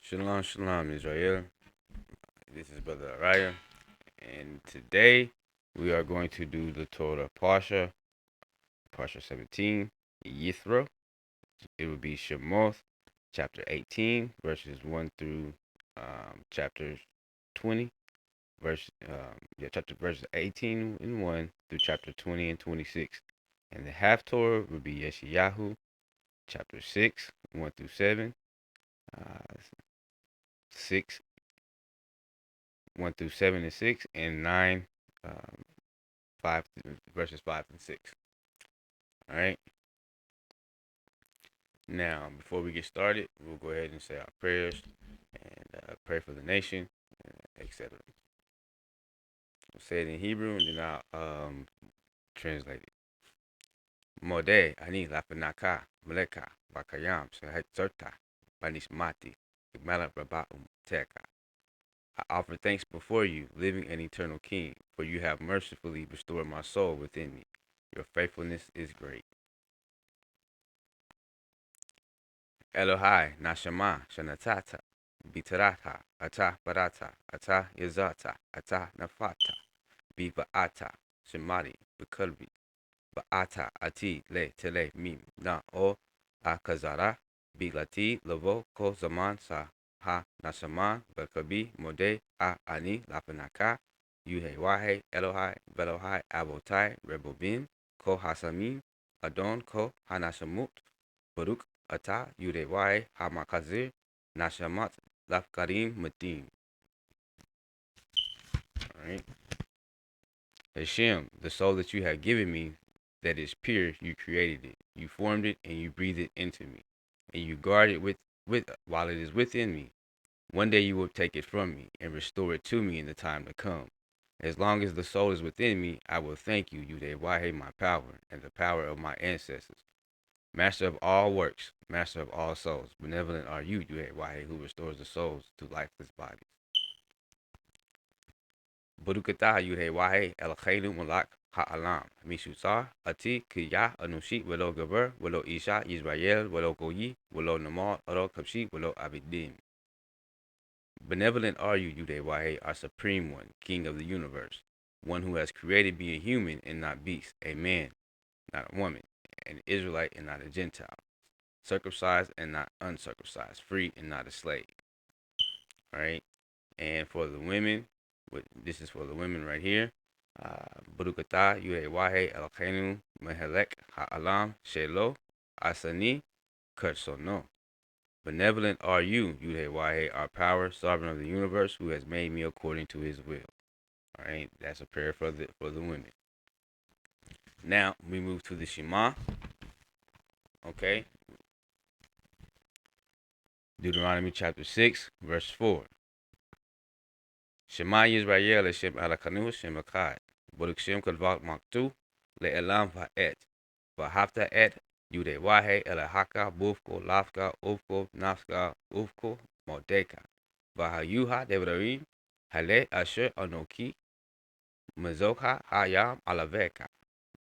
Shalom, shalom, Israel. This is Brother Araya, and today we are going to do the Torah Parsha, Parsha 17, Yethro. It will be Shemoth, chapter 18, verses 1 through chapter 20, verses 18 and 1 through chapter 20 and 26. And the HALFTORAH will be Yeshuyah, chapter 6, 1 through 7, 6, 1 through 7 and 6, and 9, 5 verses 5 and 6. All right. Now, before we get started, we'll go ahead and say our prayers and pray for the nation, etc. We'll say it in Hebrew and then I'll translate it. Modeh ani lafanaka meleka bakayam sehetzerta banishmati igmala raba'um teka. I offer thanks before you, living and eternal King, for you have mercifully restored my soul within me. Your faithfulness is great. Elohai nashama shanatata bitarata ata barata ata yazata ata nafata biva'ata shemari bikalbi ba'ata ati le tele mim na o akazara bilati lavo ko zaman sa ha nashama bakabi mode a ani lapanaka yuhe wahe Elohai velohai avotai rebobim ko hasamim adon ko hanashamut Baruch Ata Yudewai Hamakazir Nashamat Lafkarim Matin. Alright. Hashem, the soul that you have given me that is pure, you created it. You formed it and you breathed it into me. And you guard it with while it is within me. One day you will take it from me and restore it to me in the time to come. As long as the soul is within me, I will thank you, Yudewai, my power, and the power of my ancestors. Master of all works, master of all souls, benevolent are you, Yahweh, who restores the souls to lifeless bodies. Barukatah Yahweh, Eloheinu Malak Ha'alam, Mishusar, Ati, Kiyah, Anushit, Velo Gaber, Velo Isha, Israel, Velo Goyi, Velo Namal, Aro Kapshi, Velo Abidim. Benevolent are you, Yahweh, our supreme one, King of the universe, one who has created me a human and not beast, a man, not a woman, an Israelite and not a Gentile, circumcised and not uncircumcised, free and not a slave. All right. And for the women, this is for the women right here. Barukata Yuhewahe Elkeinu Mehelek Ha'alam Shelo Asani Kursono. Benevolent are you, Yuhewahe, our power, sovereign of the universe, who has made me according to his will. All right. That's a prayer for the women. Now we move to the Shema. Okay. Deuteronomy chapter 6, verse 4. Shema Yisrael Hashem Alakanu Hashem Echad. Baruch Shem Kadvat Maktu Le'elam Va'et. V'hafta et Yudewahe Elahaka Bufko Lafka Ufko Nafka Ufko Modeka. V'hayuha Devarim Hale Asher Anoki Mazoka Hayam Alaveka.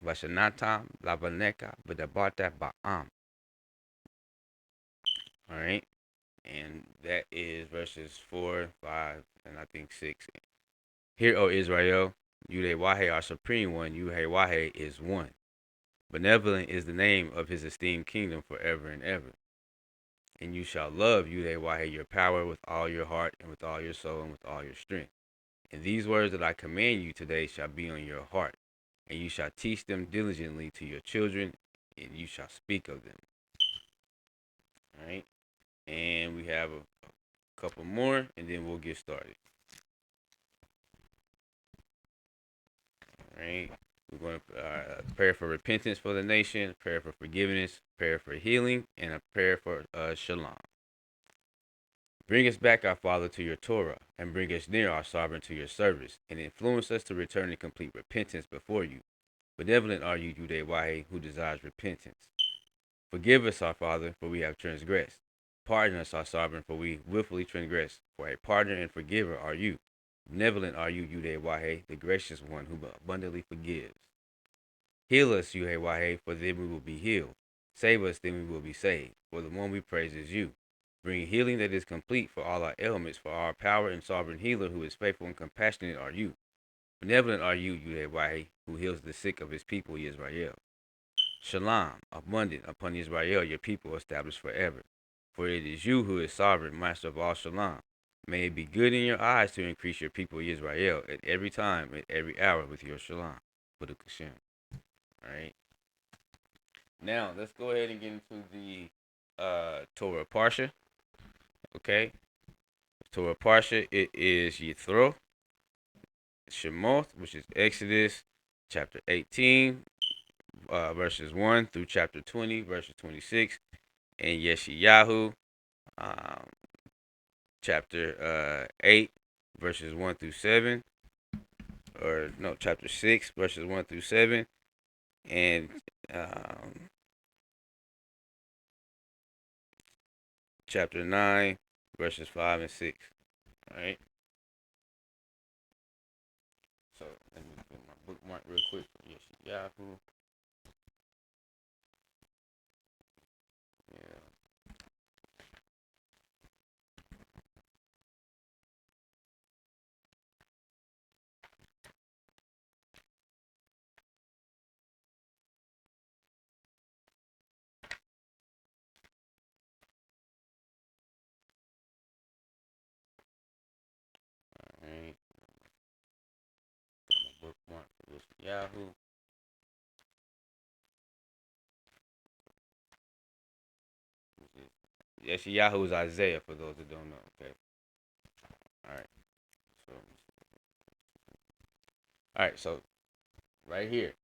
Vashanatam Lavaneka V'dabata Ba'am. All right. And that is verses 4, 5, and I think 6. Hear, O Israel, Yudhe our supreme one, Yudhe is one. Benevolent is the name of his esteemed kingdom forever and ever. And you shall love Yudhe your power with all your heart and with all your soul and with all your strength. And these words that I command you today shall be on your heart, and you shall teach them diligently to your children, and you shall speak of them. All right. And we have a couple more, and then we'll get started. All right. We're going to pray for repentance for the nation, prayer for forgiveness, prayer for healing, and a prayer for shalom. Bring us back, our Father, to your Torah, and bring us near, our Sovereign, to your service, and influence us to return in complete repentance before you. Benevolent are you, Yudhe, who desires repentance. Forgive us, our Father, for we have transgressed. Pardon us, our Sovereign, for we willfully transgress. For a pardoner and forgiver are you. Benevolent are you, Yudhe, the gracious one who abundantly forgives. Heal us, Yudhe, for then we will be healed. Save us, then we will be saved. For the one we praise is you. bring healing that is complete for all our ailments, for our power and sovereign healer who is faithful and compassionate are you. Benevolent are you, Yahweh, who heals the sick of his people, Israel. Shalom, abundant upon Israel, your people established forever. For it is you who is sovereign, master of all shalom. May it be good in your eyes to increase your people, Israel, at every time, at every hour with your shalom. Baruch Hashem. All right. Now, let's go ahead and get into the Torah Parsha. Okay. Torah Parsha, it is Jethro, shemoth, which is Exodus chapter 18, verses 1 through chapter 20, verses 26, and Yeshuyah, um, chapter 8, verses 1 through 7, or no, chapter 6, verses 1 through 7, and chapter 9, verses 5 and 6. All right. So let me get my bookmark real quick for Yeshuyah. Yeah. All right. Got my bookmark for Yeshuyah. Yeshuyah is Isaiah for those that don't know. Okay. All right. So, all right. So, right here,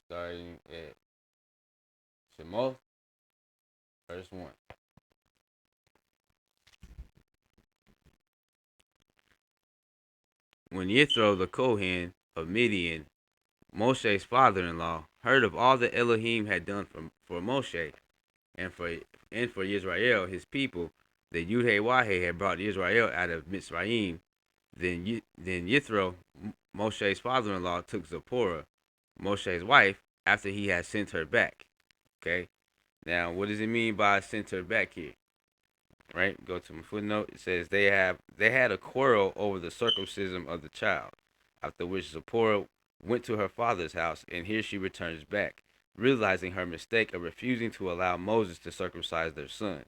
starting at shemoth, verse 1. When Yethro the Kohen of Midian, Moshe's father-in-law, heard of all that Elohim had done for Moshe and for Israel, his people, that Yud-Heh-Wah-Heh had brought Israel out of Mitzrayim, then Yethro, Moshe's father-in-law, took Zipporah, Moshe's wife, after he had sent her back. Okay. Now, what does it mean by sent her back here? Right? Go to my footnote. It says they had a quarrel over the circumcision of the child, after which Zipporah went to her father's house, and here she returns back, realizing her mistake of refusing to allow Moses to circumcise their son.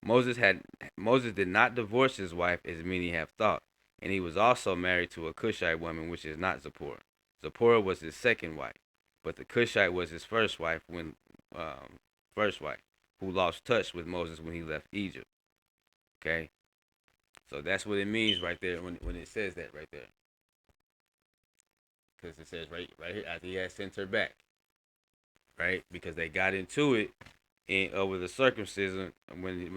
Moses did not divorce his wife as many have thought, and he was also married to a Cushite woman, which is not Zipporah. Zipporah was his second wife, but the Cushite was his first wife who lost touch with Moses when he left Egypt. Okay, so that's what it means right there when it says that right there, because it says right here after he had sent her back, right? Because they got into it over the circumcision when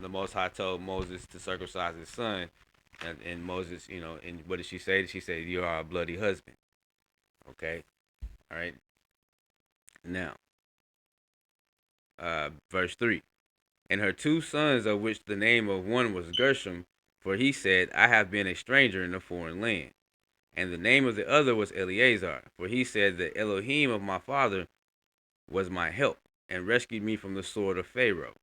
the Most High told Moses to circumcise his son, and Moses, and what did she say? She said, "You are a bloody husband." Okay, all right. Now, verse 3. And her two sons, of which the name of one was Gershom, for he said, I have been a stranger in a foreign land. And the name of the other was Eleazar, for he said, the Elohim of my father was my help, and rescued me from the sword of Pharaoh.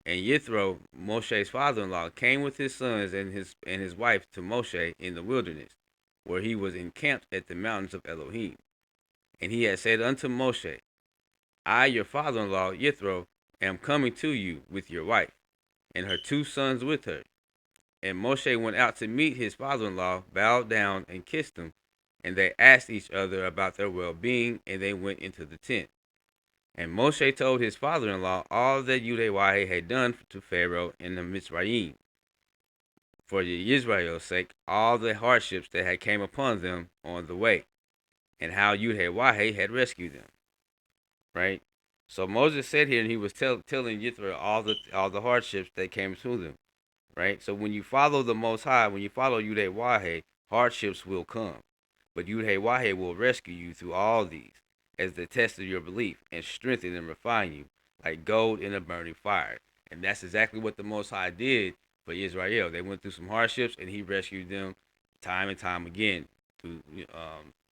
And Yethro, Moshe's father-in-law, came with his sons and his wife to Moshe in the wilderness, where he was encamped at the mountains of Elohim. And he had said unto Moshe, I, your father-in-law, Yethro, am coming to you with your wife, and her two sons with her. And Moshe went out to meet his father-in-law, bowed down, and kissed him. And they asked each other about their well-being, and they went into the tent. And Moshe told his father-in-law all that Yud-Heh-Wah-Heh had done to Pharaoh in the Mitzrayim, for the Israel's sake, all the hardships that had came upon them on the way, and how Yud-Heh-Wah-Heh had rescued them. Right? So Moses said here, and he was telling Yithro all the hardships that came to them. Right? So when you follow the Most High, when you follow Yud-Heh-Wah-Heh, hardships will come. But Yud-Heh-Wah-Heh will rescue you through all these as the test of your belief and strengthen and refine you like gold in a burning fire. And that's exactly what the Most High did for Israel. They went through some hardships, and he rescued them time and time again through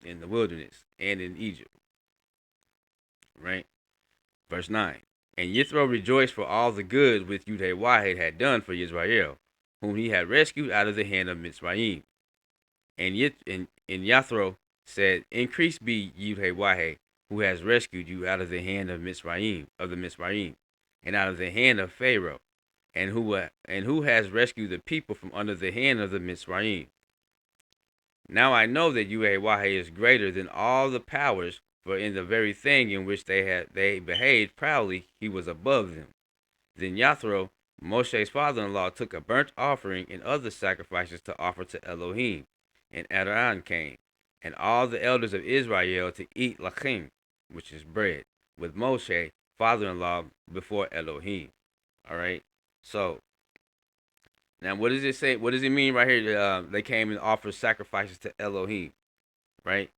in the wilderness and in Egypt. Right? Verse 9. And Yethro rejoiced for all the good which Yeshuyah had done for Israel, whom he had rescued out of the hand of Mitzrayim. And Yethro said, Increased be Yeshuyah, who has rescued you out of the hand of Mitzrayim, and out of the hand of Pharaoh, and who has rescued the people from under the hand of the Mitzrayim. Now I know that Yeshuyah is greater than all the powers, for in the very thing in which they behaved proudly, he was above them. Then Yethro, Moshe's father-in-law, took a burnt offering and other sacrifices to offer to Elohim. And Aaron came, and all the elders of Israel to eat lachem, which is bread, with Moshe, father-in-law, before Elohim. All right. So now, what does it say? What does it mean right here? They came and offered sacrifices to Elohim, right?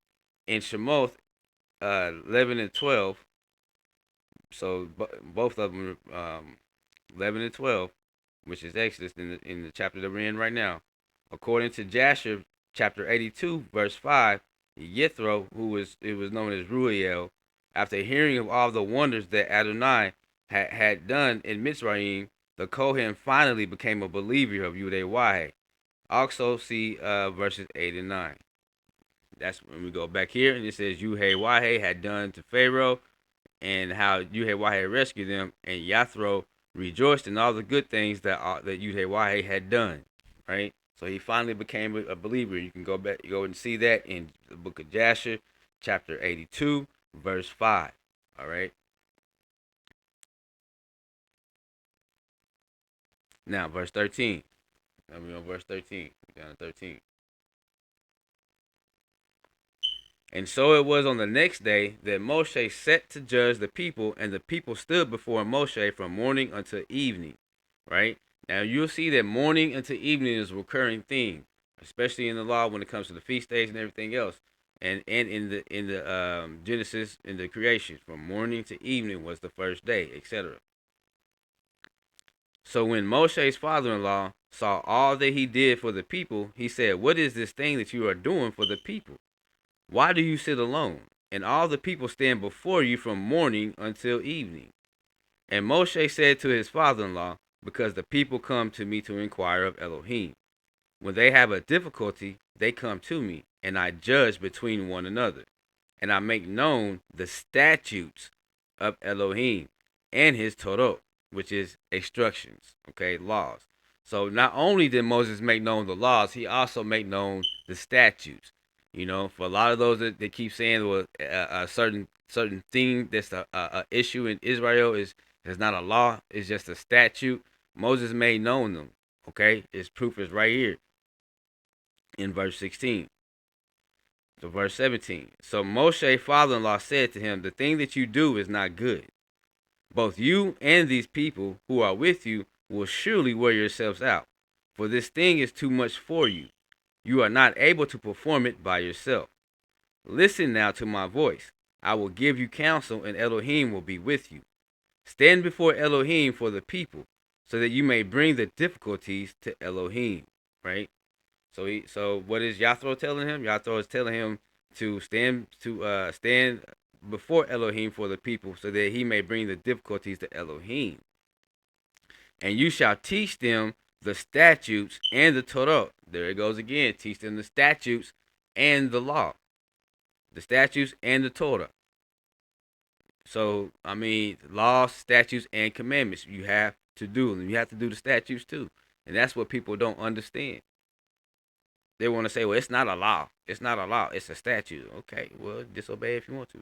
In Shemoth 11 and 12. So both of them, 11 and 12, which is Exodus in the chapter that we're in right now. According to Jasher, chapter 82, verse 5, Jethro, it was known as Ruel, after hearing of all the wonders that Adonai had done in Mitzrayim, the Kohen finally became a believer of Yeshuyah. Also see verses 8 and 9. That's when we go back here, and it says Yeshuyah had done to Pharaoh, and how Yeshuyah rescued them, and Yethro rejoiced in all the good things that Yeshuyah had done. Right? So he finally became a believer. You can go and see that in the book of Jasher, chapter 82, verse 5. All right. Now, verse 13. Now we're on verse 13. We're down to 13. And so it was on the next day that Moshe set to judge the people, and the people stood before Moshe from morning until evening. Right? Now you'll see that morning until evening is a recurring theme, especially in the law when it comes to the feast days and everything else. And in the Genesis, in the creation, from morning to evening was the first day, etc. So when Moshe's father-in-law saw all that he did for the people, he said, What is this thing that you are doing for the people? Why do you sit alone? And all the people stand before you from morning until evening. And Moshe said to his father-in-law, Because the people come to me to inquire of Elohim. When they have a difficulty, they come to me, and I judge between one another. And I make known the statutes of Elohim and his Torah, which is instructions, okay, laws. So not only did Moses make known the laws, he also made known the statutes. You know, for a lot of those that keep saying, well, a certain thing that's a issue in Israel is not a law, it's just a statute. Moses made known them, okay? His proof is right here in verse 16. So verse 17. So Moshe, father-in-law, said to him, The thing that you do is not good. Both you and these people who are with you will surely wear yourselves out, for this thing is too much for you. You are not able to perform it by yourself. Listen now to my voice. I will give you counsel, and Elohim will be with you. Stand before Elohim for the people, so that you may bring the difficulties to Elohim. Right? So what is Yethro telling him? Yethro is telling him to stand before Elohim for the people, so that he may bring the difficulties to Elohim. And you shall teach them the statutes and the Torah. There it goes again. Teach them the statutes and the law. The statutes and the Torah. So, I mean, laws, statutes, and commandments. You have to do them. You have to do the statutes too. And that's what people don't understand. They want to say, well, it's not a law. It's not a law. It's a statute. Okay, well, disobey if you want to.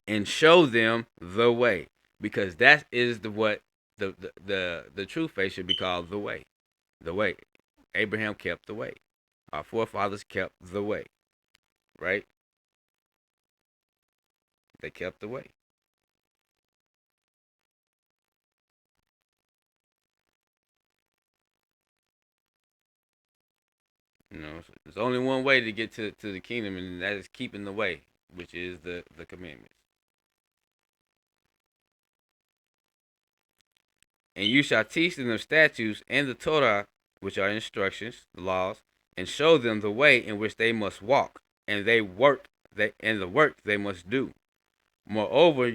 And show them the way. Because that is what the true faith should be called, the way. The way. Abraham kept the way. Our forefathers kept the way. Right? They kept the way. You know, so there's only one way to get to the kingdom, and that is keeping the way, which is the commandments. And you shall teach them the statutes and the Torah, which are instructions, the laws, and show them the way in which they must walk, and the work they must do. Moreover,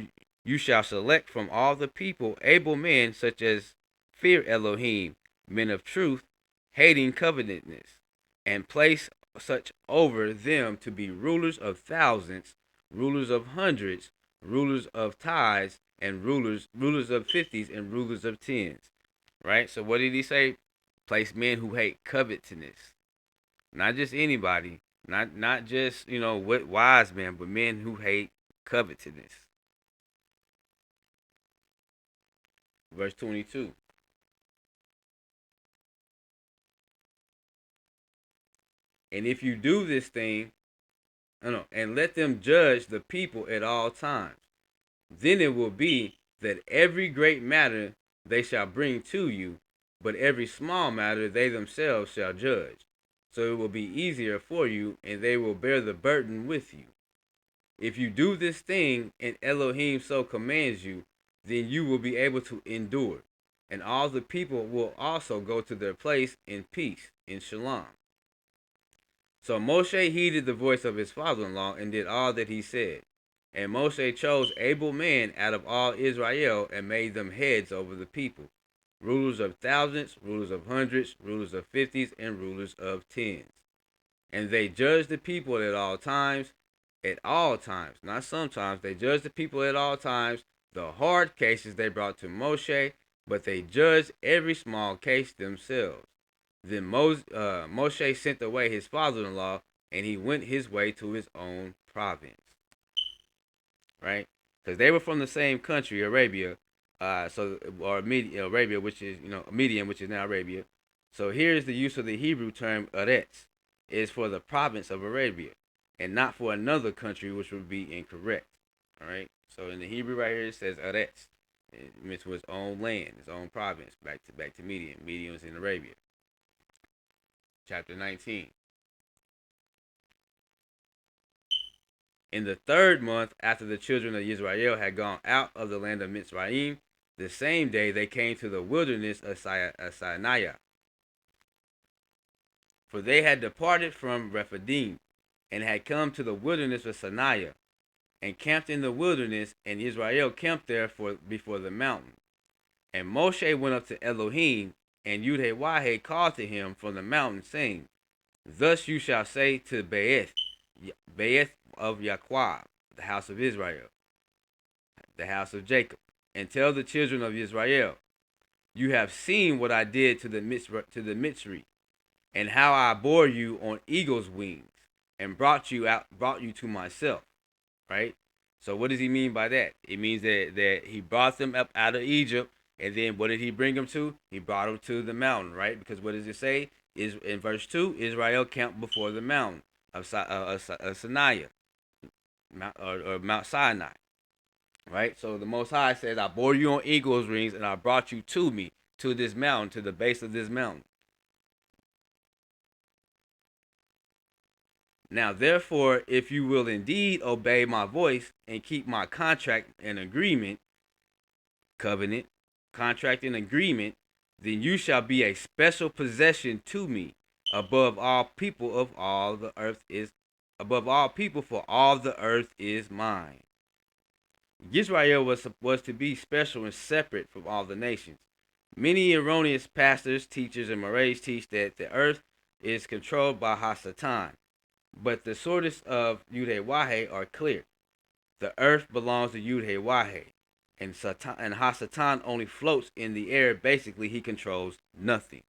You shall select from all the people able men such as fear Elohim, men of truth, hating covetousness, and place such over them to be rulers of thousands, rulers of hundreds, rulers of tithes, and rulers of fifties, and rulers of tens. Right? So what did he say? Place men who hate covetousness. Not just anybody, not just, what wise men, but men who hate covetousness. Verse 22. And if you do this thing, and let them judge the people at all times, then it will be that every great matter they shall bring to you, but every small matter they themselves shall judge. So it will be easier for you, and they will bear the burden with you. If you do this thing, and Elohim so commands you, then you will be able to endure. And all the people will also go to their place in peace, in shalom. So Moshe heeded the voice of his father-in-law and did all that he said. And Moshe chose able men out of all Israel and made them heads over the people, rulers of thousands, rulers of hundreds, rulers of fifties, and rulers of tens. And they judged the people at all times, not sometimes. They judged the people at all times. The hard cases they brought to Moshe, but they judged every small case themselves. Then Moshe sent away his father-in-law, and he went his way to his own province. Right? Because they were from the same country, Arabia, Arabia, which is Median, which is now Arabia. So here's the use of the Hebrew term Eretz, is for the province of Arabia, and not for another country, which would be incorrect. All right. So in the Hebrew right here it says Eretz. It means for his own land, his own province. Back to Median. Median was in Arabia. Chapter 19. In the 3rd month after the children of Israel had gone out of the land of Mitzrayim, the same day they came to the wilderness of Sinai. For they had departed from Rephidim, and had come to the wilderness of Sinai, and camped in the wilderness, and Israel camped there before the mountain. And Moshe went up to Elohim, and Yeshuyah called to him from the mountain, saying, Thus you shall say to Beeth of Yaquab, the house of Israel, the house of Jacob, and tell the children of Israel, You have seen what I did to the Mitzri, and how I bore you on eagle's wings, and brought you to myself. Right? So what does he mean by that? It means that he brought them up out of Egypt, and then what did he bring them to? He brought them to the mountain, right? Because what does it say? Is in verse 2, Israel camped before the mountain of Sinai, or Mount Sinai, right? So the Most High says, I bore you on eagle's wings, and I brought you to me, to this mountain, to the base of this mountain. Now, therefore, if you will indeed obey my voice and keep my contract and agreement, covenant, contract and agreement, then you shall be a special possession to me above all people for all the earth is mine. Israel was to be special and separate from all the nations. Many erroneous pastors, teachers, and mores teach that the earth is controlled by Hasatan, but the sources of Yeshuyah are clear. The earth belongs to Yeshuyah, and Hasatan only floats in the air. Basically, he controls nothing.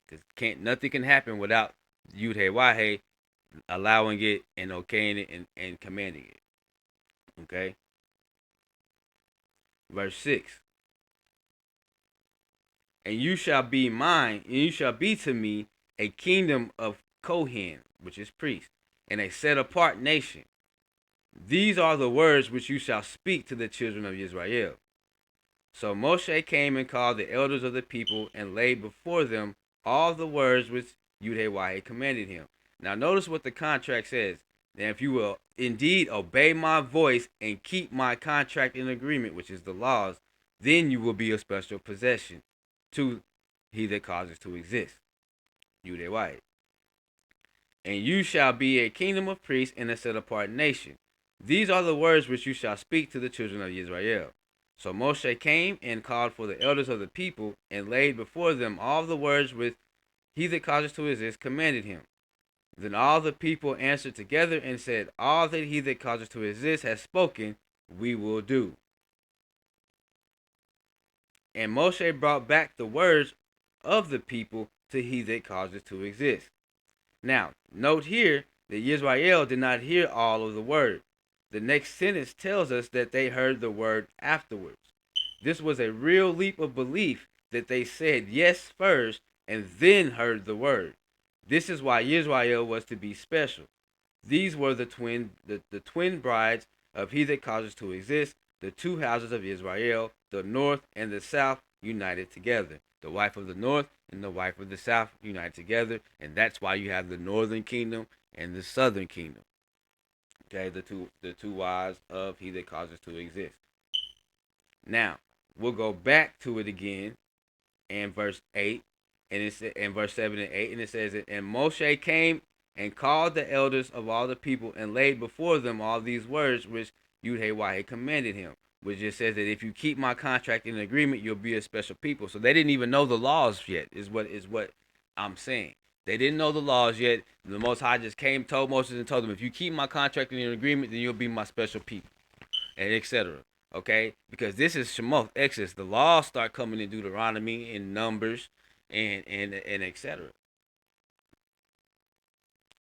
Because nothing can happen without Yeshuyah allowing it and okaying it and commanding it. Okay? Verse 6. And you shall be mine, and you shall be to me a kingdom of Kohen, which is priest, and a set apart nation. These are the words which you shall speak to the children of Israel. So Moshe came and called the elders of the people and laid before them all the words which Yeshuyah commanded him. Now notice what the contract says. Now if you will indeed obey my voice and keep my contract and agreement, which is the laws, then you will be a special possession to he that causes to exist, Yeshuyah. And you shall be a kingdom of priests and a set apart nation. These are the words which you shall speak to the children of Israel. So Moshe came and called for the elders of the people and laid before them all the words which he that causes to exist commanded him. Then all the people answered together and said, all that he that causes to exist has spoken, we will do. And Moshe brought back the words of the people to he that causes to exist. Now, note here that Israel did not hear all of the word. The next sentence tells us that they heard the word afterwards. This was a real leap of belief that they said yes first and then heard the word. This is why Israel was to be special. These were the twin brides of he that causes to exist, the two houses of Israel, the north and the south united together. The wife of the north and the wife of the south united together, and that's why you have the northern kingdom and the southern kingdom. Okay, the two wives of he that causes to exist. Now we'll go back to it again in verse 8, and it's in verse 7 and 8, and it says it. And Moshe came and called the elders of all the people and laid before them all these words which Yud commanded him, which just says that if you keep my contract and agreement, you'll be a special people. So they didn't even know the laws yet, is what I'm saying. They didn't know the laws yet. The Most High just came, told Moses, and told them, if you keep my contract and agreement, then you'll be my special people, and etc. Okay, because this is shemoth, Exodus. The laws start coming in Deuteronomy, in Numbers, and etc.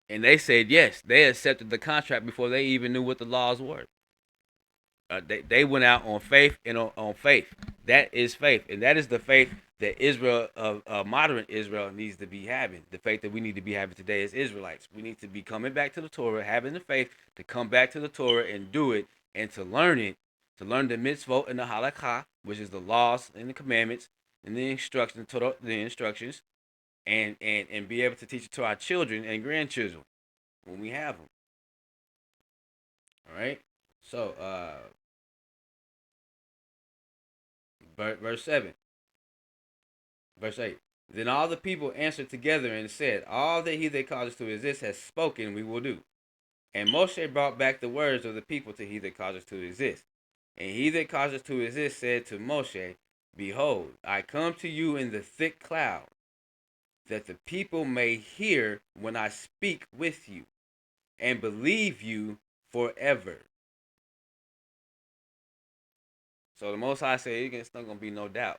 And they said yes. They accepted the contract before they even knew what the laws were. They went out on faith and on faith. That is faith, and that is the faith that Israel, modern Israel, needs to be having. The faith that we need to be having today as Israelites. We need to be coming back to the Torah, having the faith to come back to the Torah and do it, and to learn it, to learn the mitzvot and the halakha, which is the laws and the commandments and the instructions, and be able to teach it to our children and grandchildren when we have them. All right. So, verse 7. Verse 8. Then all the people answered together and said, all that he that causes to exist has spoken, we will do. And Moshe brought back the words of the people to he that causes to exist. And he that causes to exist said to Moshe, behold, I come to you in the thick cloud, that the people may hear when I speak with you, and believe you forever. So the Most High said, it's not going to be no doubt.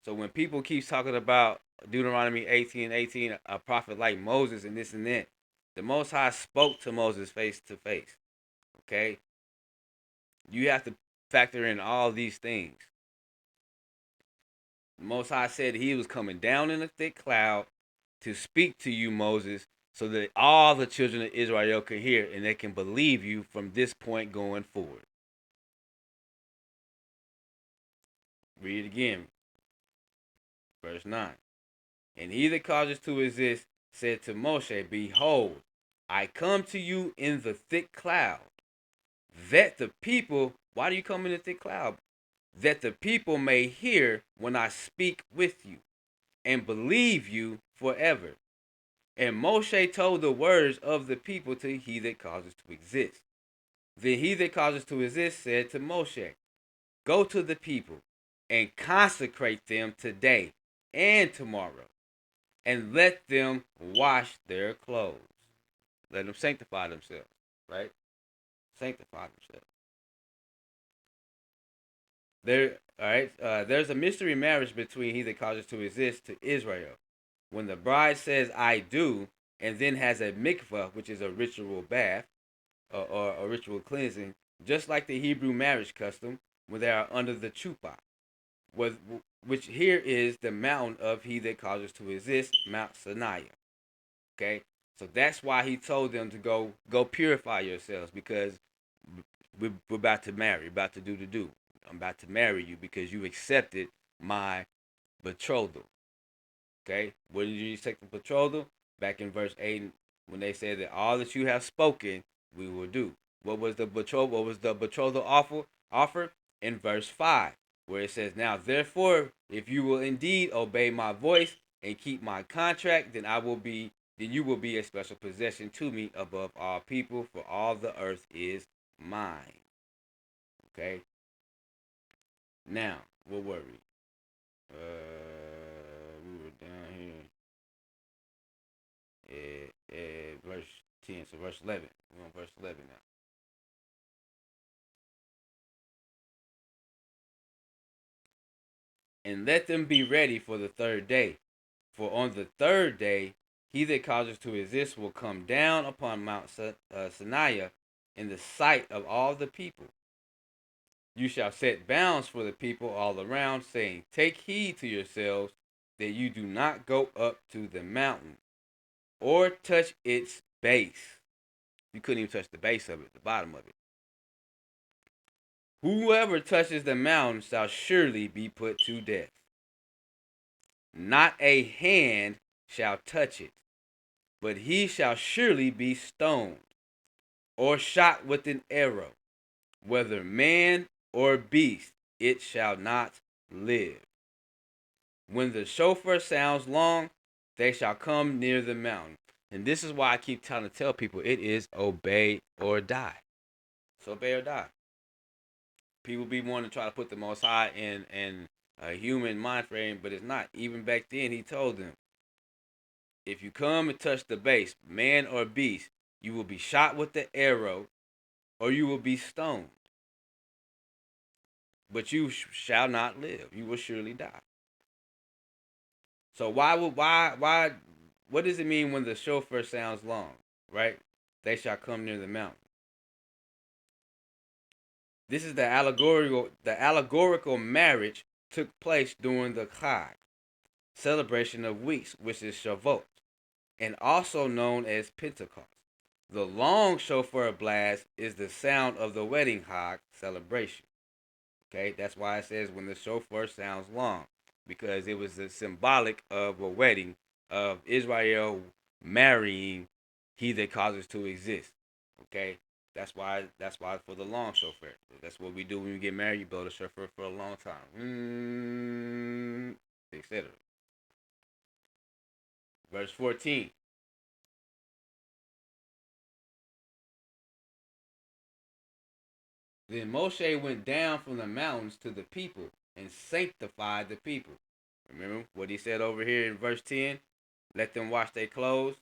So when people keep talking about Deuteronomy 18:18, a prophet like Moses and this and that, the Most High spoke to Moses face to face. Okay? You have to factor in all these things. The Most High said he was coming down in a thick cloud to speak to you, Moses, so that all the children of Israel can hear and they can believe you from this point going forward. Read it again. Verse 9. And he that causes to exist said to Moshe, behold, I come to you in the thick cloud, that the people, why do you come in the thick cloud? That the people may hear when I speak with you, and believe you forever. And Moshe told the words of the people to he that causes to exist. Then he that causes to exist said to Moshe, go to the people and consecrate them today and tomorrow, and let them wash their clothes. Let them sanctify themselves, right? Sanctify themselves. All right. There's a mystery marriage between he that causes to exist to Israel. When the bride says "I do," and then has a mikvah, which is a ritual bath or a ritual cleansing, just like the Hebrew marriage custom, when they are under the chuppah, which here is the mountain of he that causes to exist, Mount Sinai. Okay, so that's why he told them to go purify yourselves, because we're about to marry, about to do the do. I'm about to marry you because you accepted my betrothal. Okay, when did you accept the betrothal? Back in verse 8, when they said that all that you have spoken, we will do. What was the betrothal? What was the betrothal offer? In verse 5, where it says, now therefore, if you will indeed obey my voice and keep my contract, then you will be a special possession to me above all people, for all the earth is mind. Okay. Now, what were we? We were down here at verse 10. So verse 11. We're on verse 11 now. And let them be ready for the third day. For on the third day, he that causes to exist will come down upon Mount Sinai in the sight of all the people. You shall set bounds for the people all around, saying, take heed to yourselves that you do not go up to the mountain or touch its base. You couldn't even touch the base of it, the bottom of it. Whoever touches the mountain shall surely be put to death. Not a hand shall touch it, but he shall surely be stoned or shot with an arrow. Whether man or beast, it shall not live. When the shofar sounds long, they shall come near the mountain. And this is why I keep trying to tell people it is obey or die. So obey or die. People be wanting to try to put the Most High in a human mind frame, but it's not. Even back then, he told them, if you come and touch the base, man or beast, you will be shot with the arrow or you will be stoned. But you shall not live. You will surely die. So what does it mean when the shofar sounds long, right? They shall come near the mountain. This is the allegorical marriage took place during the CHAP, celebration of weeks, which is Shavuot, and also known as Pentecost. The long shofar blast is the sound of the wedding Chag celebration. Okay, that's why it says when the shofar sounds long, because it was a symbolic of a wedding of Israel marrying he that causes to exist. Okay, that's why for the long shofar. That's what we do when we get married. You blow the shofar for a long time, etc. Verse 14. Then Moshe went down from the mountains to the people and sanctified the people. Remember what he said over here in verse 10? Let them wash their clothes.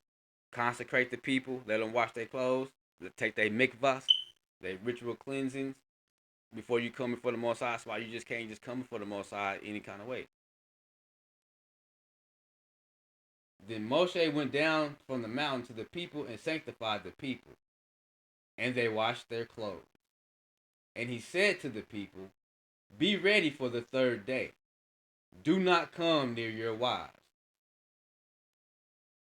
Consecrate the people. Let them wash their clothes. Take their mikvahs, their ritual cleansings before you come before the Most High. That's why you just can't just come before the Most High any kind of way. Then Moshe went down from the mountain to the people and sanctified the people. And they washed their clothes. And he said to the people, be ready for the third day. Do not come near your wives.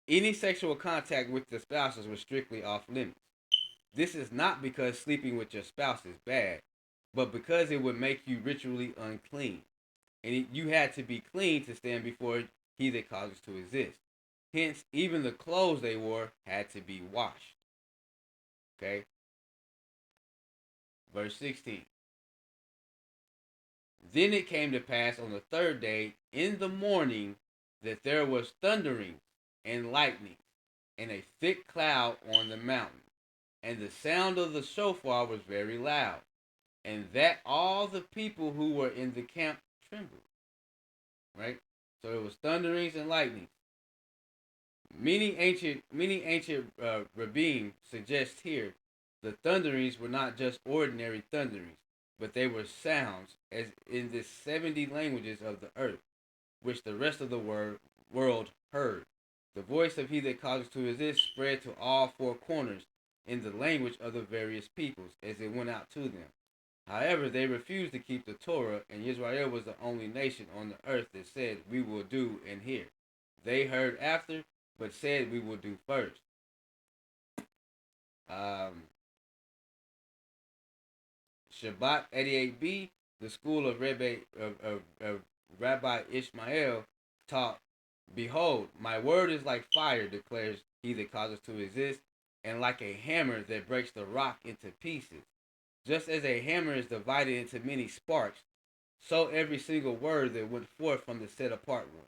Any sexual contact with the spouses was strictly off limits. This is not because sleeping with your spouse is bad, but because it would make you ritually unclean. And you had to be clean to stand before he that causes to exist. Hence, even the clothes they wore had to be washed. Okay? Verse 16. Then it came to pass on the third day in the morning that there was thundering and lightning and a thick cloud on the mountain. And the sound of the shofar was very loud, and that all the people who were in the camp trembled. Right? So it was thunderings and lightnings. Many ancient rabbim suggest here the thunderings were not just ordinary thunderings, but they were sounds as in the 70 languages of the earth, which the rest of the world heard. The voice of he that causes to exist spread to all four corners in the language of the various peoples as it went out to them. However, they refused to keep the Torah, and Israel was the only nation on the earth that said, we will do and hear. They heard after, but said, we will do first. Shabbat 88b, the school of Rabbi Ishmael taught, behold, my word is like fire, declares he that causes to exist, and like a hammer that breaks the rock into pieces. Just as a hammer is divided into many sparks, so every single word that went forth from the set apart one.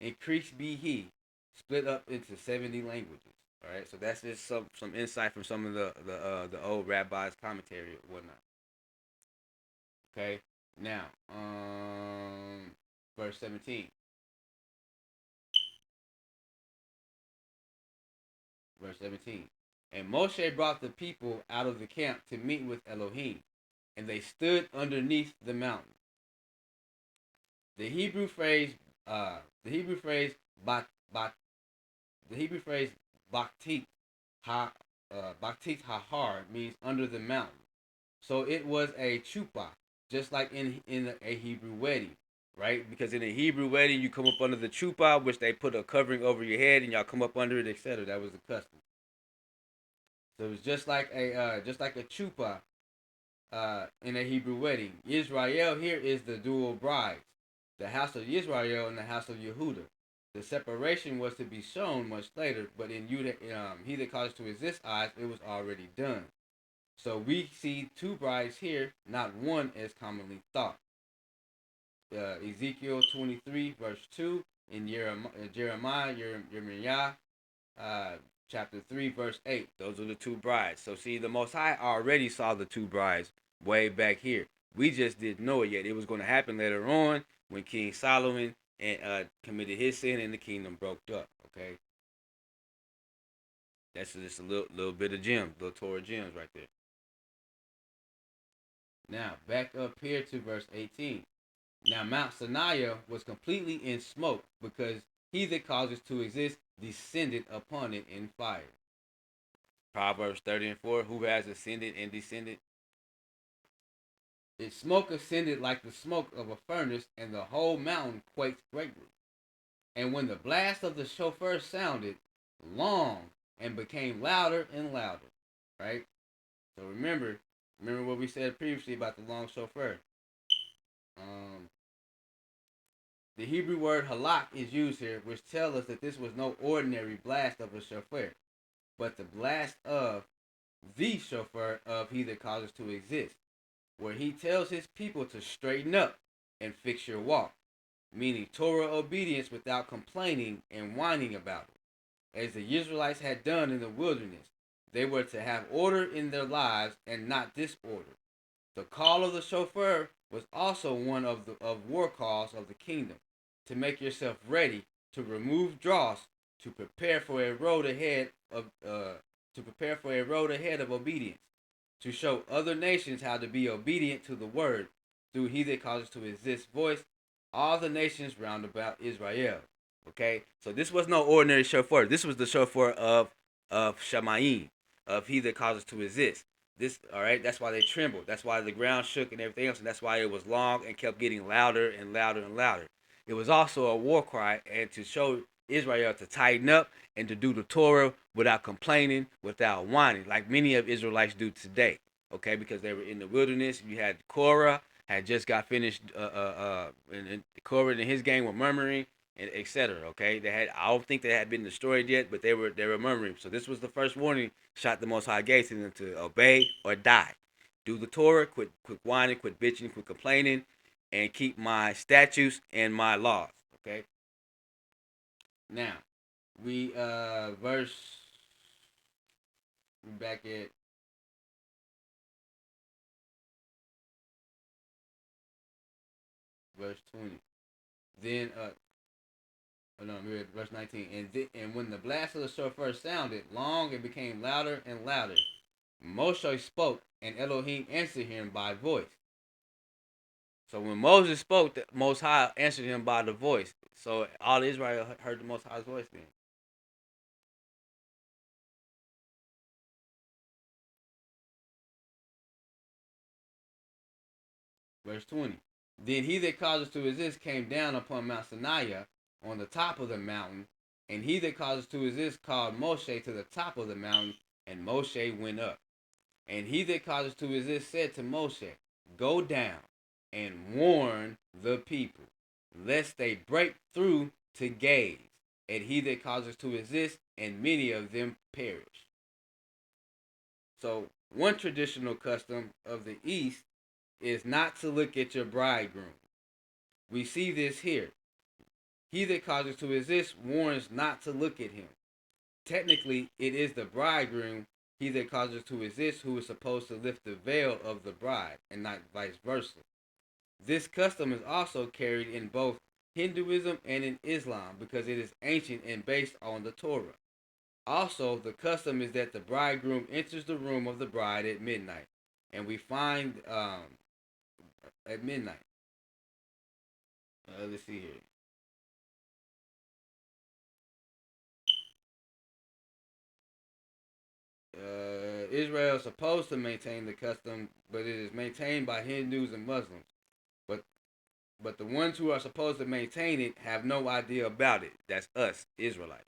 Increased be he, split up into 70 languages. All right, so that's just some insight from some of the old rabbis' commentary and whatnot. Okay, now verse 17. Verse 17. And Moshe brought the people out of the camp to meet with Elohim, and they stood underneath the mountain. The Hebrew phrase, the Hebrew phrase, bat, bat, the Hebrew phrase, baktit, baktit hahar means under the mountain. So it was a chuppah, just like in a Hebrew wedding, right? Because in a Hebrew wedding, you come up under the chuppah, which they put a covering over your head, and y'all come up under it, etc. That was the custom. So it was just like a chuppah in a Hebrew wedding. Israel here is the dual brides, the house of Israel and the house of Yehuda. The separation was to be shown much later, but in he that caused to exist eyes, it was already done. So we see two brides here, not one as commonly thought. Ezekiel 23 verse 2, in Jeremiah, chapter 3 verse 8. Those are the two brides. So see, the Most High already saw the two brides way back here. We just didn't know it yet. It was going to happen later on when King Solomon committed his sin and the kingdom broke up. Okay, that's just a little bit of gems, little Torah gems right there. Now back up here to verse 18. Now Mount Sinai was completely in smoke, because he that causes to exist descended upon it in fire. Proverbs 30 and 4, who has ascended and descended? Its smoke ascended like the smoke of a furnace, and the whole mountain quaked greatly. And when the blast of the shofar sounded long and became louder and louder. Right? So remember what we said previously about the long shofar. The Hebrew word halak is used here, which tells us that this was no ordinary blast of a shofar, but the blast of the shofar of he that causes to exist, where he tells his people to straighten up and fix your walk, meaning Torah obedience without complaining and whining about it. As the Israelites had done in the wilderness, they were to have order in their lives and not disorder. The call of the shofar was also one of war calls of the kingdom, to make yourself ready to remove dross, to prepare for a road ahead of obedience, to show other nations how to be obedient to the word through he that causes to exist voice, all the nations round about Israel. Okay, so this was no ordinary shofar. This was the shofar of Shamayim, of he that causes to exist. This, all right, that's why they trembled. That's why the ground shook and everything else, and that's why it was long and kept getting louder and louder and louder. It was also a war cry, and to show Israel to tighten up and to do the Torah without complaining, without whining, like many of Israelites do today. Okay, because they were in the wilderness. You had Korah had just got finished, and Korah and his gang were murmuring, and etc. Okay, I don't think they had been destroyed yet, but they were murmuring. So this was the first warning shot the Most High gave to them, to obey or die. Do the Torah, quit whining, quit bitching, quit complaining, and keep my statutes and my laws. Okay. Now, we back at verse 20. Then no, we're at verse 19. And when the blast of the shofar sounded long, it became louder and louder. Moshe spoke, and Elohim answered him by voice. So when Moses spoke, the Most High answered him by the voice. So all Israel heard the Most High's voice then. Verse 20. Then he that causes to exist came down upon Mount Sinai on the top of the mountain, and he that causes to exist called Moshe to the top of the mountain, and Moshe went up. And he that causes to exist said to Moshe, go down and warn the people, lest they break through to gaze at he that causes to exist, and many of them perish. So one traditional custom of the East is not to look at your bridegroom. We see this here. He that causes to exist warns not to look at him. technically it is the bridegroom, he that causes to exist, who is supposed to lift the veil of the bride, and not vice versa. This custom is also carried in both Hinduism and in Islam because it is ancient and based on the Torah. Also, the custom is that the bridegroom enters the room of the bride at midnight, and we find at midnight. Let's see here. Israel is supposed to maintain the custom, but it is maintained by Hindus and Muslims. But but the ones who are supposed to maintain it have no idea about it. That's us, Israelites.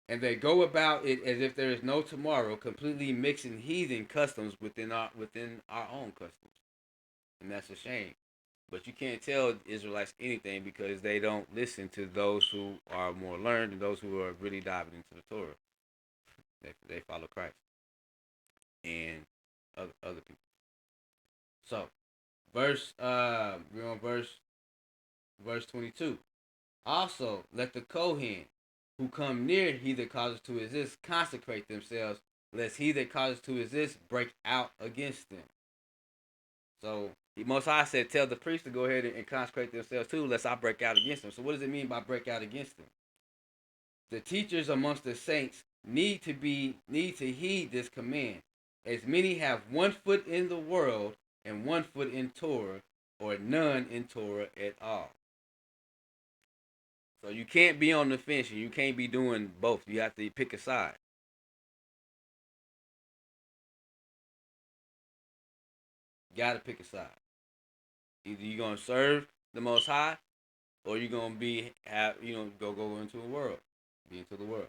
And they go about it as if there is no tomorrow, completely mixing heathen customs within our own customs. And that's a shame. But you can't tell Israelites anything because they don't listen to those who are more learned and those who are really diving into the Torah. They follow Christ and other people. So, we're on verse 22. Also, let the Kohen who come near he that causes to exist consecrate themselves, lest he that causes to exist break out against them. So the Most High said, tell the priest to go ahead and consecrate themselves too, lest I break out against them. So what does it mean by break out against them? The teachers amongst the saints need to heed this command. As many have 1 foot in the world and 1 foot in Torah, or none in Torah at all. So you can't be on the fence and you can't be doing both. You have to pick a side. You gotta pick a side. Either you're gonna serve the Most High, or you're gonna go into the world, be into the world.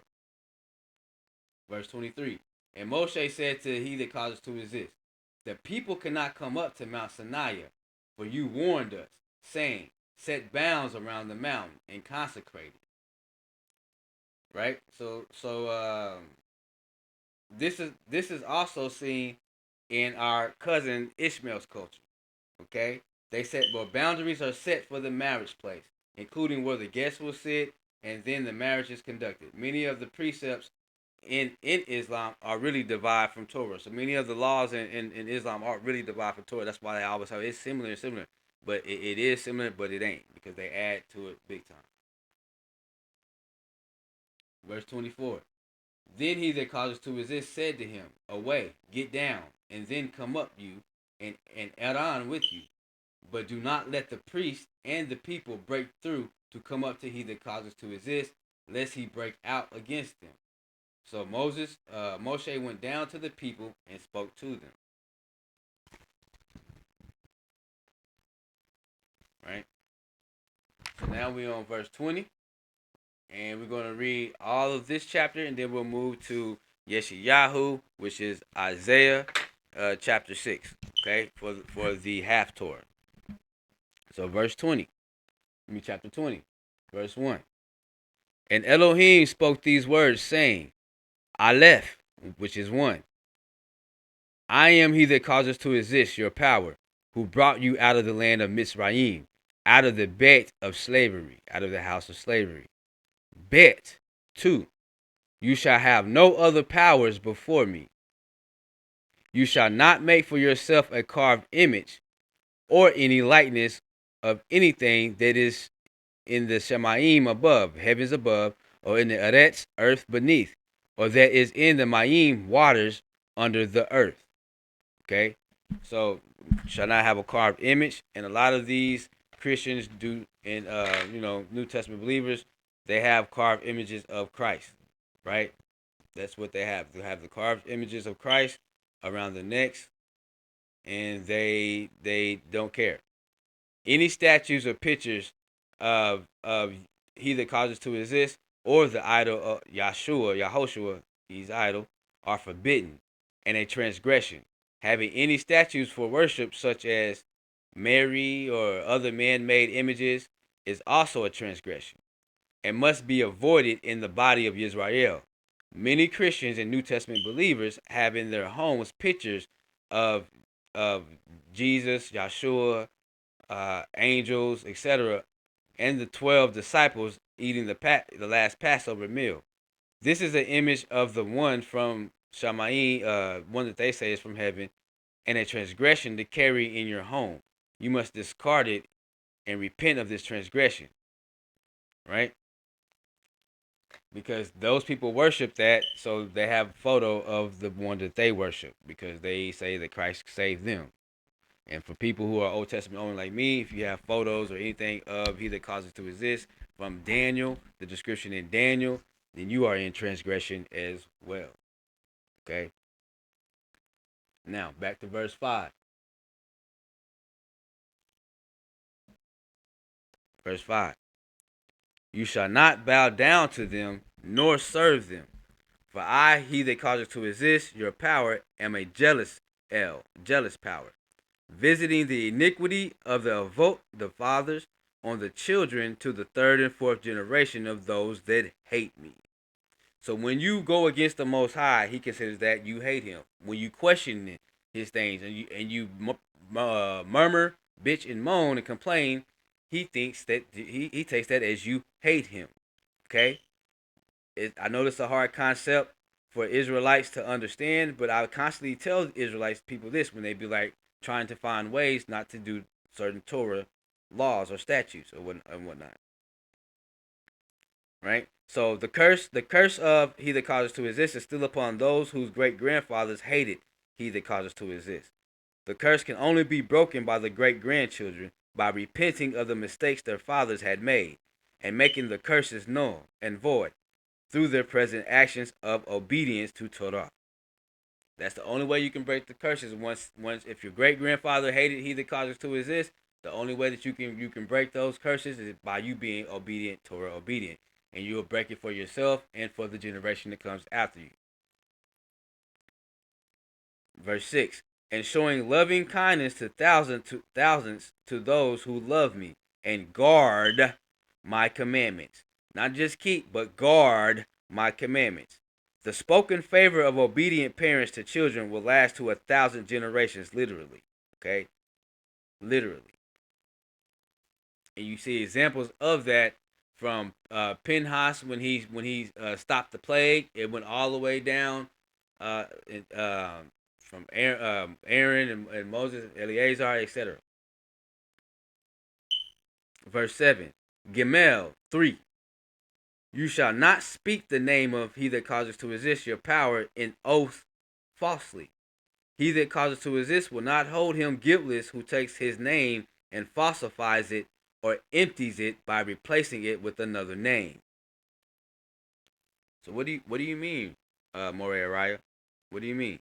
Verse 23. And Moshe said to he that causes to exist, the people cannot come up to Mount Sinai, for you warned us, saying, set bounds around the mountain and consecrate it. Right. So this is also seen in our cousin Ishmael's culture. Okay, they said, well, boundaries are set for the marriage place, including where the guests will sit, and then the marriage is conducted. Many of the precepts in Islam are really derived from Torah. So many of the laws in Islam are really derived from Torah. That's why they always have it's similar, but it is similar, but it ain't because they add to it big time. Verse 24. Then he that causes to exist said to him, away, get down, and then come up you, and Aaron with you. But do not let the priest and the people break through to come up to he that causes to exist, lest he break out against them. So Moshe went down to the people and spoke to them. Right? So now we're on verse 20. And we're going to read all of this chapter, and then we'll move to Yeshuyah, which is Isaiah chapter 6, okay, for the HALFTORAH. So verse 20, chapter 20, verse 1. And Elohim spoke these words, saying, Aleph, which is 1. I am he that causes to exist your power, who brought you out of the land of Mizraim, out of the bed of slavery, out of the house of slavery. Bet 2. You shall have no other powers before me. You shall not make for yourself a carved image or any likeness of anything that is in the Shemaim above, heavens above, or in the Eretz, earth beneath, or that is in the Maim, waters under the earth. Okay? So, shall not have a carved image. And a lot of these Christians do, and New Testament believers, they have carved images of Christ, right? That's what they have. They have the carved images of Christ around the necks, and they don't care. Any statues or pictures of he that causes to exist, or the idol of Yahushua, his idol, are forbidden and a transgression. Having any statues for worship, such as Mary or other man-made images, is also a transgression and must be avoided in the body of Israel. Many Christians and New Testament believers have in their homes pictures of Jesus, Yeshua, angels, etc., and the 12 disciples eating the last Passover meal. This is an image of the one from Shammai, one that they say is from heaven, and a transgression to carry in your home. You must discard it and repent of this transgression, right? Because those people worship that, so they have a photo of the one that they worship because they say that Christ saved them. And for people who are Old Testament only like me, if you have photos or anything of he that causes to exist from Daniel, the description in Daniel, then you are in transgression as well. Okay. Now back to verse 5. Verse 5. You shall not bow down to them nor serve them. For I, he that causes to exist your power, am a jealous power, visiting the iniquity of the fathers on the children to the third and fourth generation of those that hate me. So when you go against the Most High, He considers that you hate Him. When you question His things and you murmur, bitch, and moan and complain, He thinks that he takes that as you hate Him. Okay, I know this is a hard concept for Israelites to understand, but I constantly tell Israelites people this when they be like trying to find ways not to do certain Torah laws or statutes or whatnot. Right? So the curse of he that causes to exist is still upon those whose great grandfathers hated he that causes to exist. The curse can only be broken by the great grandchildren by repenting of the mistakes their fathers had made and making the curses null and void through their present actions of obedience to Torah. That's the only way you can break the curses. Once if your great grandfather hated he that causes to exist, the only way that you can break those curses is by you being obedient, Torah obedient, and you will break it for yourself and for the generation that comes after you. Verse 6. And showing loving kindness to thousands to those who love me and guard my commandments. Not just keep, but guard my commandments. The spoken favor of obedient parents to children will last to 1,000 generations, literally. Okay? Literally. And you see examples of that from Pinhas when he stopped the plague. It went all the way down uh, from Aaron and Moses, Eleazar, etc. Verse 7. Gimel 3. You shall not speak the name of he that causes to exist your power in oath falsely. He that causes to exist will not hold him guiltless who takes his name and falsifies it or empties it by replacing it with another name. So what do you mean, Moreh Araya? What do you mean?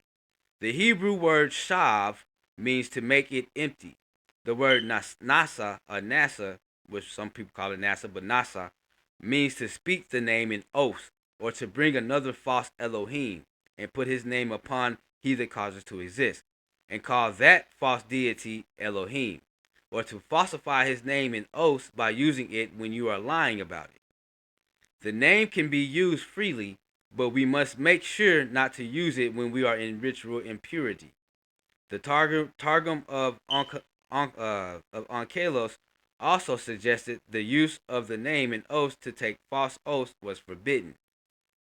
The Hebrew word shav means to make it empty. The word nasa or nasa, which some people call it nasa, but nasa, means to speak the name in oath or to bring another false Elohim and put his name upon he that causes to exist and call that false deity Elohim, or to falsify his name in oaths by using it when you are lying about it. The name can be used freely, but we must make sure not to use it when we are in ritual impurity. The Targum of Onkelos also suggested the use of the name in oaths to take false oaths was forbidden.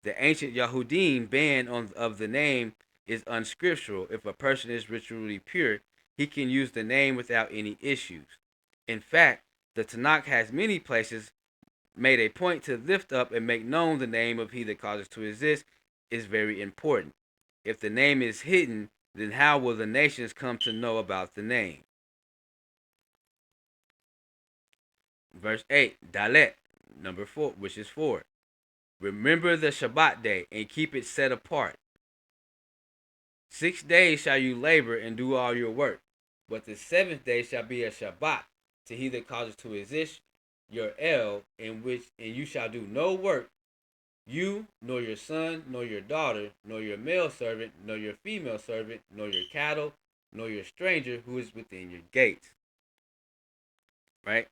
The ancient Yahudim ban of the name is unscriptural. If a person is ritually pure, he can use the name without any issues. In fact, the Tanakh has many places made a point to lift up and make known the name of he that causes to exist is very important. If the name is hidden, then how will the nations come to know about the name? Verse 8, Dalet, number 4, which is 4. Remember the Shabbat day and keep it set apart. 6 days shall you labor and do all your work, but the seventh day shall be a Shabbat to he that causes to exist your in which and you shall do no work, you, nor your son, nor your daughter, nor your male servant, nor your female servant, nor your cattle, nor your stranger who is within your gates. Right?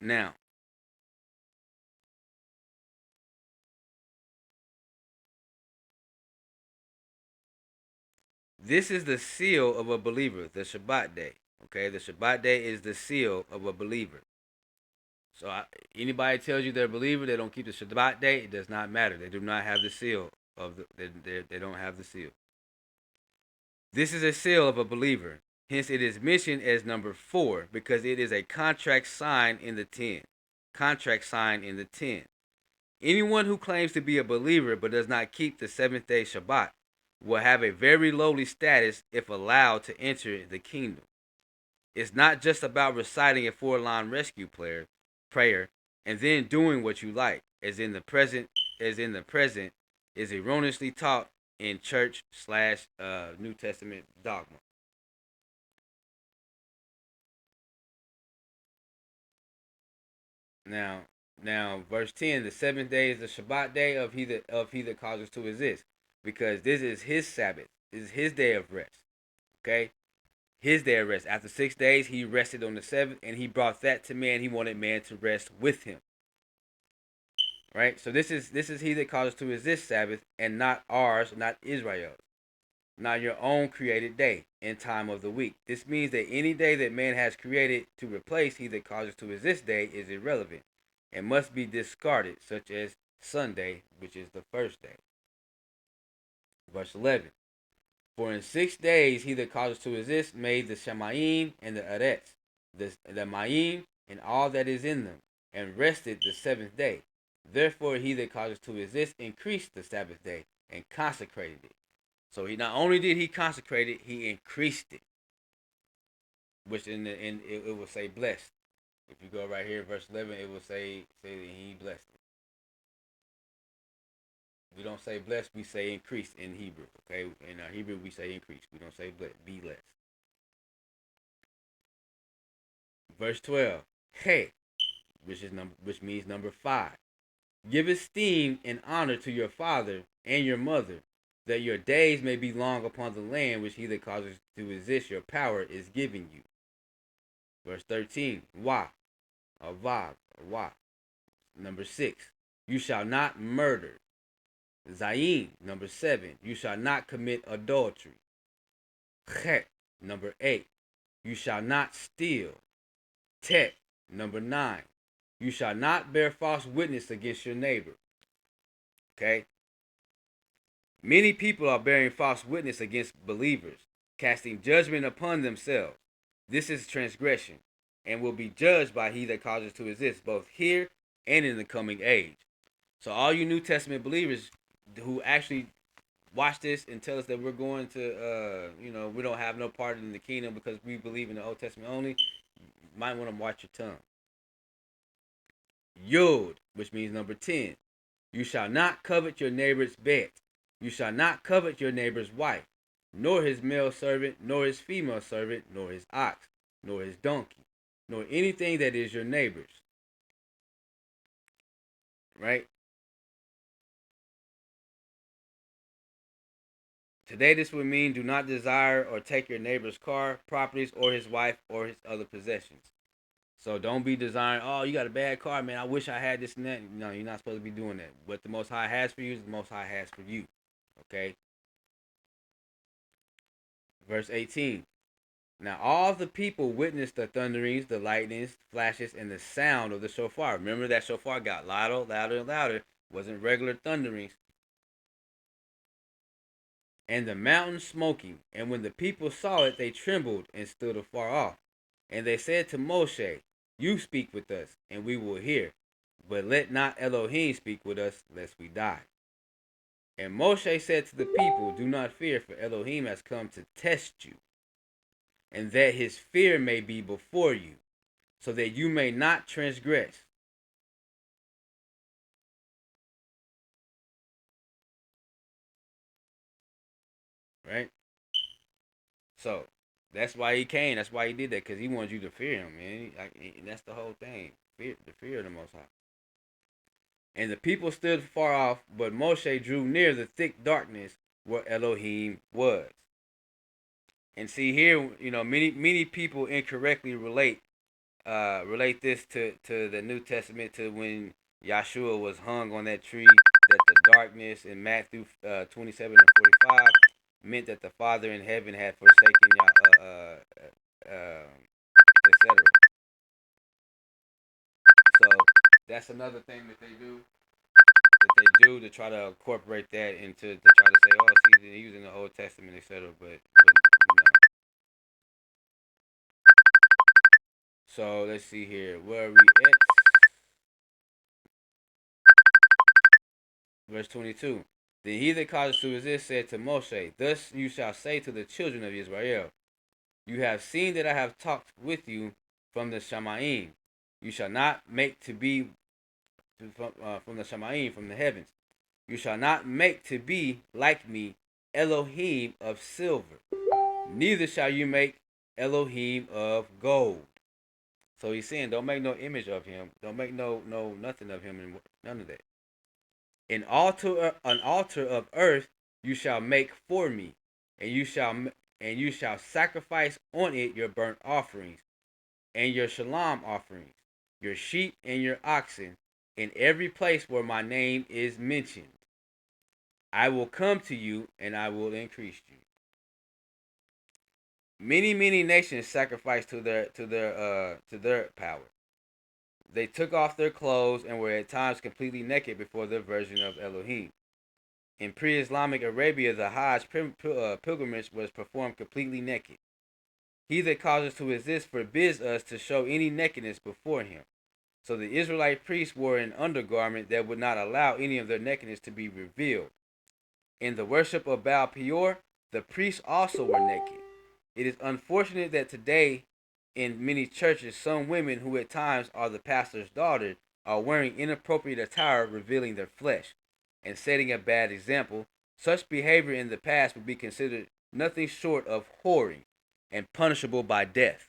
Now, this is the seal of a believer, the Shabbat day. Okay, the Shabbat day is the seal of a believer. So anybody tells you they're a believer, they don't keep the Shabbat day, it does not matter. They do not have the seal of they don't have the seal. This is a seal of a believer. Hence, it is mentioned as number 4 because it is a contract sign in the 10. Contract sign in the 10. Anyone who claims to be a believer but does not keep the 7th-day Shabbat will have a very lowly status if allowed to enter the kingdom. It's not just about reciting a 4-line rescue prayer and then doing what you like, as in the present is erroneously taught in church / New Testament dogma. Now, verse 10: the 7th day is the Shabbat day of he that causes to exist, because this is his Sabbath. This is his day of rest. Okay, his day of rest. After 6 days, he rested on the 7th, and he brought that to man. He wanted man to rest with him. Right. So this is he that causes to exist Sabbath, and not ours, not Israel's, not your own created day and time of the week. This means that any day that man has created to replace he that causes to exist day is irrelevant and must be discarded, such as Sunday, which is the first day. Verse 11. For in 6 days he that causes to exist made the Shemaim and the Arets, the Maim and all that is in them, and rested the 7th day. Therefore he that causes to exist increased the Sabbath day and consecrated it. So he not only did he consecrate it, he increased it, which it will say blessed. If you go right here, verse 11, it will say that he blessed it. We don't say blessed, we say increased in Hebrew. Okay, in Hebrew we say increased. We don't say be blessed. Verse 12, hey, which means number 5. Give esteem and honor to your father and your mother, that your days may be long upon the land which he that causes to exist your power is giving you. Verse 13, wah, or vav, or wah. Number 6, you shall not murder. Zayin, number 7, you shall not commit adultery. Chet, number 8, you shall not steal. Tet, number 9, you shall not bear false witness against your neighbor. Okay? Many people are bearing false witness against believers, casting judgment upon themselves. This is transgression, and will be judged by he that causes to exist, both here and in the coming age. So all you New Testament believers who actually watch this and tell us that we're going to, we don't have no part in the kingdom because we believe in the Old Testament only, might want to watch your tongue. Yod, which means number 10. You shall not covet your neighbor's bed. You shall not covet your neighbor's wife, nor his male servant, nor his female servant, nor his ox, nor his donkey, nor anything that is your neighbor's. Right? Today, this would mean do not desire or take your neighbor's car, properties, or his wife, or his other possessions. So don't be desiring, oh, you got a bad car, man. I wish I had this and that. No, you're not supposed to be doing that. What the Most High has for you is the Most High has for you. Okay? Verse 18. Now all the people witnessed the thunderings, the lightnings, flashes, and the sound of the shofar. Remember that shofar got louder, louder, and louder. It wasn't regular thunderings. And the mountain smoking. And when the people saw it, they trembled and stood afar off. And they said to Moshe, you speak with us, and we will hear. But let not Elohim speak with us, lest we die. And Moshe said to the people, do not fear, for Elohim has come to test you, and that his fear may be before you, so that you may not transgress. Right? So, that's why he came. That's why he did that, because he wanted you to fear him, man. That's the whole thing. The fear of the Most High. And the people stood far off, but Moshe drew near the thick darkness where Elohim was. And see here, many people incorrectly relate this to the New Testament, to when Yeshuyah was hung on that tree, that the darkness in Matthew 27 and 45 meant that the Father in heaven had forsaken etc. So that's another thing that they do. That they do to try to incorporate that into to try to say, oh, see, they're using the Old Testament, etc. But no. So let's see here. Where are we at? Verse 22. Then he that caused to resist said to Moshe, thus you shall say to the children of Israel, you have seen that I have talked with you from the Shamaim. You shall not make to be from the Shamaim, from the heavens. You shall not make to be like me Elohim of silver, neither shall you make Elohim of gold. So he's saying, don't make no image of him. Don't make no nothing of him, and none of that. An altar of earth you shall make for me, and you shall sacrifice on it your burnt offerings and your shalom offerings, your sheep and your oxen, in every place where my name is mentioned. I will come to you and I will increase you. Many nations sacrificed to their power. They took off their clothes and were at times completely naked before their version of Elohim. In pre-Islamic Arabia, the Hajj pilgrimage was performed completely naked. He that causes to resist forbids us to show any nakedness before him. So the Israelite priests wore an undergarment that would not allow any of their nakedness to be revealed. In the worship of Baal Peor, the priests also were naked. It is unfortunate that today, in many churches, some women who at times are the pastor's daughter are wearing inappropriate attire revealing their flesh and setting a bad example. Such behavior in the past would be considered nothing short of whoring and punishable by death.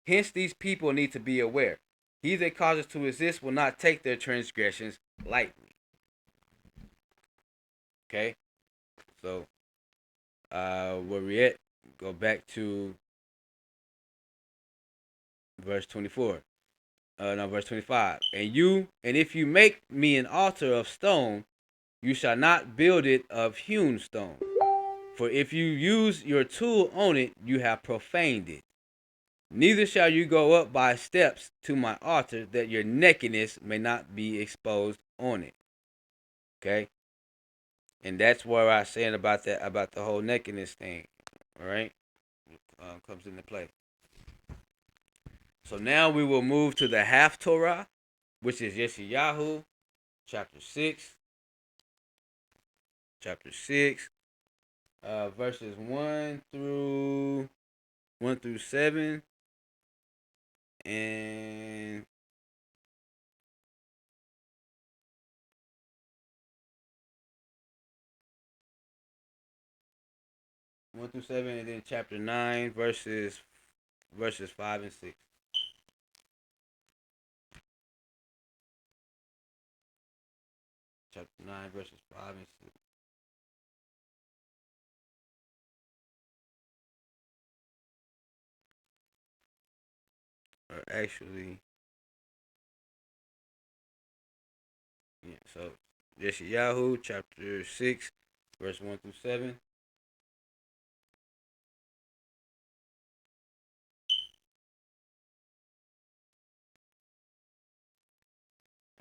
Hence, these people need to be aware. He that causes to resist will not take their transgressions lightly. Okay? So, where we at? Go back to verse 24. Verse 25. And if you make me an altar of stone, you shall not build it of hewn stone. For if you use your tool on it, you have profaned it. Neither shall you go up by steps to my altar, that your nakedness may not be exposed on it. Okay? And that's where I saying about that, about the whole nakedness thing. All right? Comes into play. So now we will move to the HALFTORAH, which is Yeshuyah, chapter 6. Chapter 6, verses 1 through 7, and 1 through 7, and then chapter 9, verses 5 and 6. Chapter 9, verses 5 and 6. Or actually, yeah, so Yeshuyah, chapter 6, verse 1 through 7.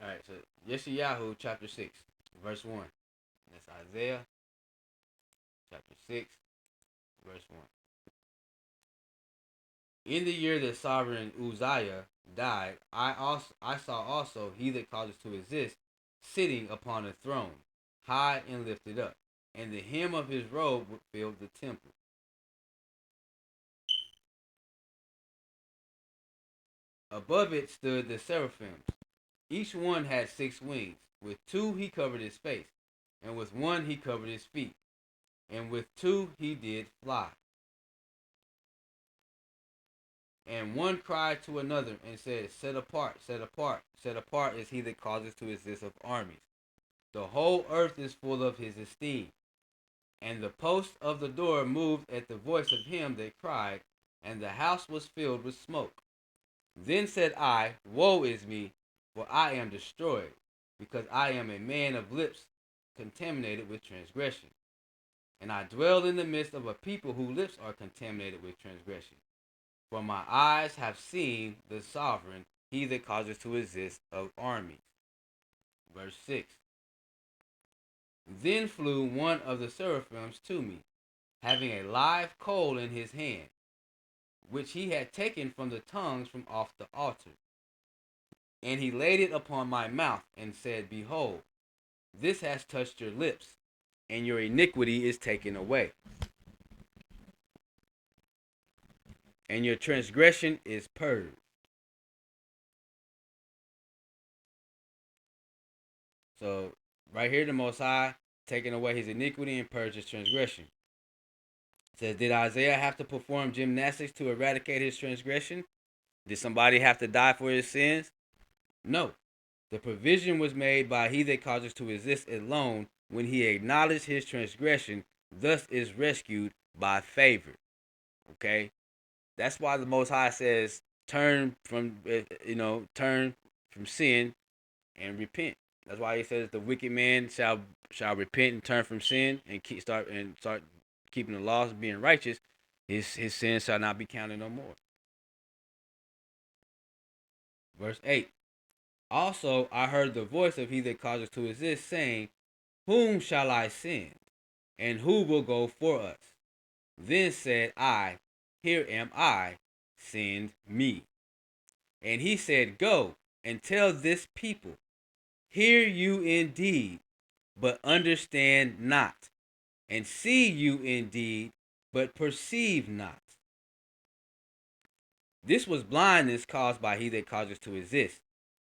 Alright, so Yeshuyah, chapter 6, verse 1. That's Isaiah, chapter 6, verse 1. In the year that sovereign Uzziah died, I saw also he that causes to exist, sitting upon a throne, high and lifted up, and the hem of his robe filled the temple. Above it stood the seraphims. Each one had 6 wings. With 2 he covered his face, and with 1 he covered his feet, and with 2 he did fly. And one cried to another and said, Set apart, set apart, set apart is he that causes to exist of armies. The whole earth is full of his esteem. And the post of the door moved at the voice of him that cried, and the house was filled with smoke. Then said I, Woe is me, for I am destroyed, because I am a man of lips contaminated with transgression. And I dwell in the midst of a people whose lips are contaminated with transgression. For my eyes have seen the sovereign, he that causes to exist of armies. Verse 6. Then flew one of the seraphims to me, having a live coal in his hand, which he had taken from the tongues from off the altar. And he laid it upon my mouth, and said, Behold, this has touched your lips, and your iniquity is taken away, and your transgression is purged. So, right here, the Most High taking away his iniquity and purge his transgression. It says, did Isaiah have to perform gymnastics to eradicate his transgression? Did somebody have to die for his sins? No. The provision was made by he that causes to exist alone when he acknowledged his transgression, thus is rescued by favor. Okay? That's why the Most High says, turn from sin and repent. That's why he says the wicked man shall repent and turn from sin and start keeping the laws, being righteous. His sins shall not be counted no more. Verse 8. Also I heard the voice of he that causes to exist, saying, Whom shall I send? And who will go for us? Then said I, Here am I, send me. And he said, Go and tell this people, Hear you indeed, but understand not, and see you indeed, but perceive not. This was blindness caused by he that causes to exist,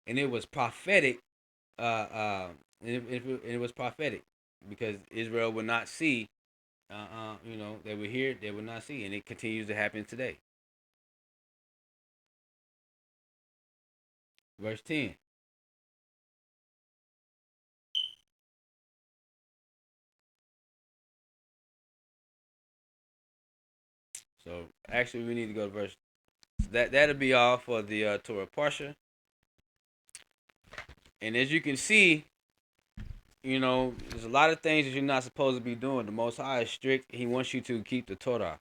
and it was prophetic. It was prophetic because Israel would not see. They would hear, they would not see, and it continues to happen today. Verse 10. So actually, we need to go to verse. That'll be all for the Torah Parsha. And as you can see, there's a lot of things that you're not supposed to be doing. The Most High is strict. He wants you to keep the Torah,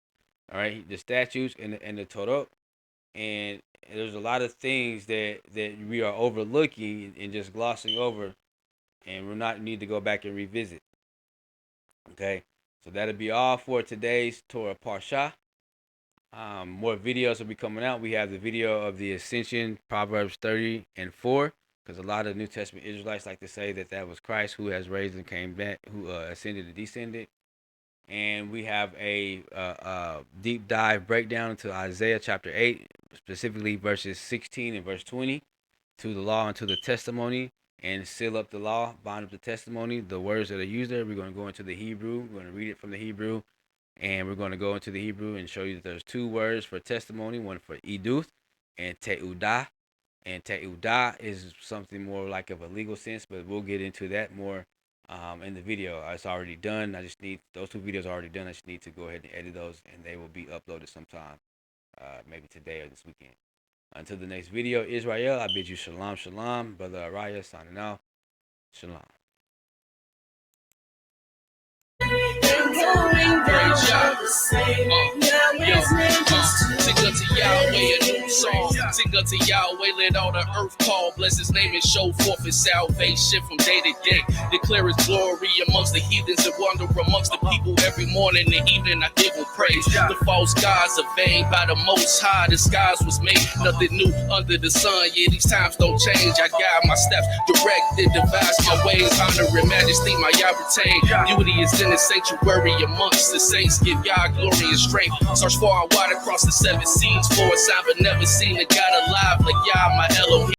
all right, the statutes and the Torah. And there's a lot of things that we are overlooking and just glossing over, and we're not need to go back and revisit. Okay, so that'll be all for today's Torah Parsha. More videos will be coming out. We have the video of the Ascension, Proverbs 30 and 4, because a lot of New Testament Israelites like to say that was Christ who has raised and came back, who ascended and descended. And we have a deep dive breakdown into Isaiah chapter 8, specifically verses 16 and verse 20, to the law and to the testimony, and seal up the law, bind up the testimony, the words that are used there. We're going to go into the Hebrew. We're going to read it from the Hebrew. And we're going to go into the Hebrew and show you that there's two words for testimony, one for eduth and teudah. And teudah is something more like of a legal sense, but we'll get into that more in the video. It's already done. I just need, those two videos are already done. I just need to go ahead and edit those, and they will be uploaded sometime, maybe today or this weekend. Until the next video, Israel, I bid you shalom, shalom. Brother Araya signing out. Shalom. Sing unto Yahweh a new song. Sing unto Yahweh, let all the earth call. Bless his name and show forth his salvation from day to day. Declare his glory amongst the heathens and wonder amongst the people. Every morning and evening I give him praise. The false gods are vain by the Most High. The skies was made, nothing new under the sun. Yeah, these times don't change. I guide my steps, direct and devise my ways. Honor and majesty my Yah retain. Beauty is in the sanctuary amongst the saints. Give Yah glory and strength. Search far and wide across the seven seas for a sign, but never seen a God alive like Yah, my Elohim.